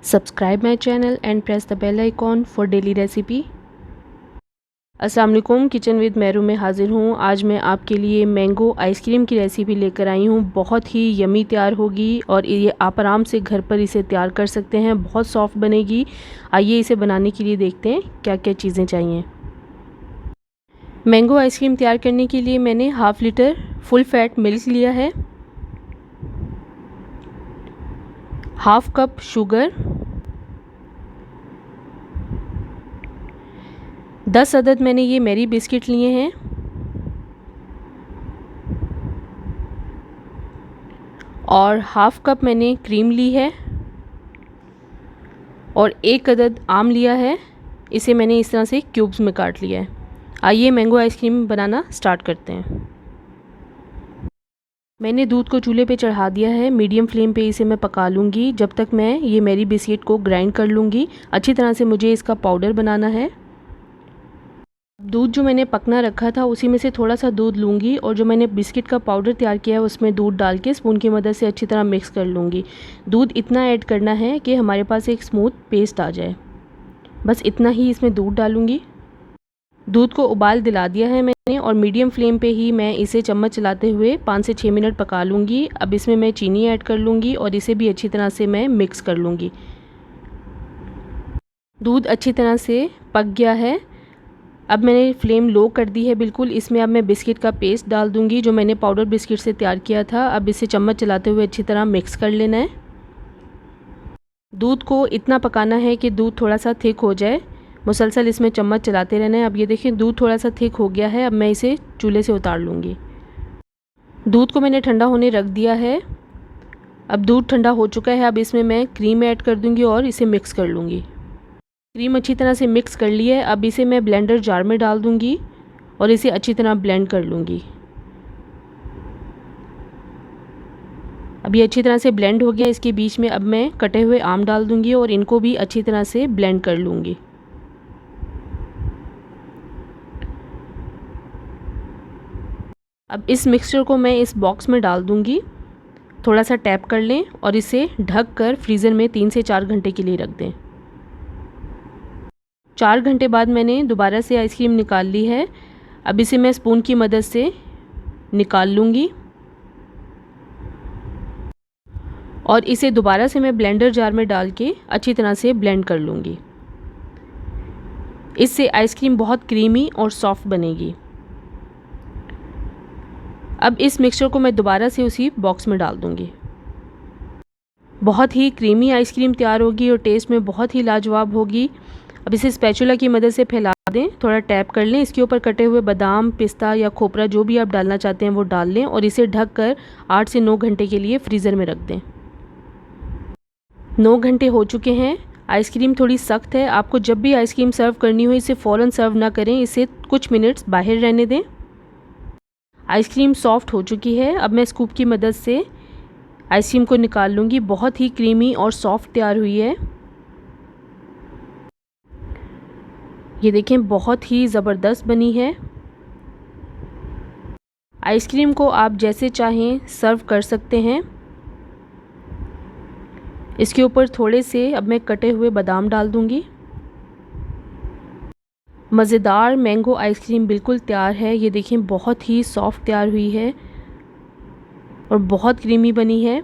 Subscribe my channel and press the bell icon for daily recipe। अस्सलाम वालेकुम, kitchen with Meru में हाज़िर हूँ। आज मैं आपके लिए मैंगो आइसक्रीम की रेसिपी लेकर आई हूँ। बहुत ही यमी तैयार होगी और ये आप आराम से घर पर इसे तैयार कर सकते हैं। बहुत सॉफ्ट बनेगी। आइए इसे बनाने के लिए देखते हैं क्या क्या चीज़ें चाहिए। मैंगो आइसक्रीम तैयार करने के लिए मैंने half litre full fat milk लिया है, हाफ़ कप शुगर, 10 अदद मैंने ये मैरी बिस्किट लिए हैं और हाफ़ कप मैंने क्रीम ली है और 1 अदद आम लिया है। इसे मैंने इस तरह से क्यूब्स में काट लिया है। आइए मैंगो आइसक्रीम बनाना स्टार्ट करते हैं। मैंने दूध को चूल्हे पे चढ़ा दिया है। मीडियम फ्लेम पे इसे मैं पका लूँगी जब तक मैं ये मैरी बिस्किट को ग्राइंड कर लूँगी। अच्छी तरह से मुझे इसका पाउडर बनाना है। दूध जो मैंने पकना रखा था उसी में से थोड़ा सा दूध लूँगी और जो मैंने बिस्किट का पाउडर तैयार किया है उसमें दूध डाल के स्पून की मदद से अच्छी तरह मिक्स कर लूँगी। दूध इतना ऐड करना है कि हमारे पास एक स्मूथ पेस्ट आ जाए, बस इतना ही इसमें दूध डालूँगी। दूध को उबाल दिला दिया है मैंने और मीडियम फ्लेम पे ही मैं इसे चम्मच चलाते हुए 5 से 6 मिनट पका लूँगी। अब इसमें मैं चीनी ऐड कर लूँगी और इसे भी अच्छी तरह से मैं मिक्स कर लूँगी। दूध अच्छी तरह से पक गया है। अब मैंने फ्लेम लो कर दी है बिल्कुल। इसमें अब मैं बिस्किट का पेस्ट डाल दूँगी जो मैंने पाउडर बिस्किट से तैयार किया था। अब इसे चम्मच चलाते हुए अच्छी तरह मिक्स कर लेना है। दूध को इतना पकाना है कि दूध थोड़ा सा थिक हो जाए। मुसलसल इसमें चम्मच चलाते रहना है। अब ये देखिए दूध थोड़ा सा थिक हो गया है। अब मैं इसे चूल्हे से उतार लूँगी। दूध को मैंने ठंडा होने रख दिया है। अब दूध ठंडा हो चुका है। अब इसमें मैं क्रीम ऐड कर दूँगी और इसे मिक्स कर लूँगी। क्रीम अच्छी तरह से मिक्स कर ली है। अब इसे मैं ब्लेंडर जार में डाल दूँगी और इसे अच्छी तरह ब्लेंड कर लूँगी। अब ये अच्छी तरह से ब्लेंड हो गया। इसके बीच में अब मैं कटे हुए आम डाल दूँगी और इनको भी अच्छी तरह से ब्लेंड कर लूँगी। अब इस मिक्सचर को मैं इस बॉक्स में डाल दूँगी। थोड़ा सा टैप कर लें और इसे ढक कर फ्रीज़र में 3 से 4 घंटे के लिए रख दें। 4 घंटे बाद मैंने दोबारा से आइसक्रीम निकाल ली है। अब इसे मैं स्पून की मदद से निकाल लूँगी और इसे दोबारा से मैं ब्लेंडर जार में डाल के अच्छी तरह से ब्लेंड कर लूँगी। इससे आइसक्रीम बहुत क्रीमी और सॉफ्ट बनेगी। अब इस मिक्सचर को मैं दोबारा से उसी बॉक्स में डाल दूँगी। बहुत ही क्रीमी आइसक्रीम तैयार होगी और टेस्ट में बहुत ही लाजवाब होगी। अब इसे स्पैचुला की मदद से फैला दें, थोड़ा टैप कर लें। इसके ऊपर कटे हुए बादाम, पिस्ता या खोपरा जो भी आप डालना चाहते हैं वो डाल लें और इसे ढक कर 8 से 9 घंटे के लिए फ्रीज़र में रख दें। 9 घंटे हो चुके हैं। आइसक्रीम थोड़ी सख्त है। आपको जब भी आइसक्रीम सर्व करनी हो इसे फ़ौरन सर्व ना करें, इसे कुछ मिनट्स बाहर रहने दें। आइसक्रीम सॉफ्ट हो चुकी है। अब मैं स्कूप की मदद से आइसक्रीम को निकाल लूँगी। बहुत ही क्रीमी और सॉफ्ट तैयार हुई है। ये देखें बहुत ही ज़बरदस्त बनी है। आइसक्रीम को आप जैसे चाहें सर्व कर सकते हैं। इसके ऊपर थोड़े से अब मैं कटे हुए बादाम डाल दूँगी। मज़ेदार मैंगो आइसक्रीम बिल्कुल तैयार है। ये देखें बहुत ही सॉफ्ट तैयार हुई है और बहुत क्रीमी बनी है।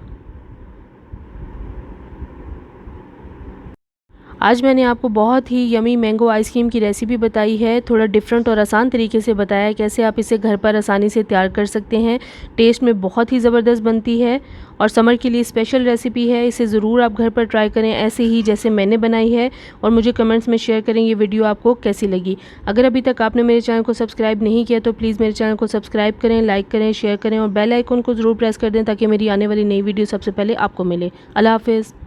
आज मैंने आपको बहुत ही यमी मैंगो आइसक्रीम की रेसिपी बताई है। थोड़ा डिफरेंट और आसान तरीके से बताया है कैसे आप इसे घर पर आसानी से तैयार कर सकते हैं। टेस्ट में बहुत ही ज़बरदस्त बनती है और समर के लिए स्पेशल रेसिपी है। इसे ज़रूर आप घर पर ट्राई करें ऐसे ही जैसे मैंने बनाई है और मुझे कमेंट्स में शेयर करें ये वीडियो आपको कैसी लगी। अगर अभी तक आपने मेरे चैनल को सब्सक्राइब नहीं किया तो प्लीज़ मेरे चैनल को सब्सक्राइब करें, लाइक करें, शेयर करें और बेल आइकन को ज़रूर प्रेस कर दें ताकि मेरी आने वाली नई वीडियो सबसे पहले आपको मिले। अल्लाह हाफ़िज़।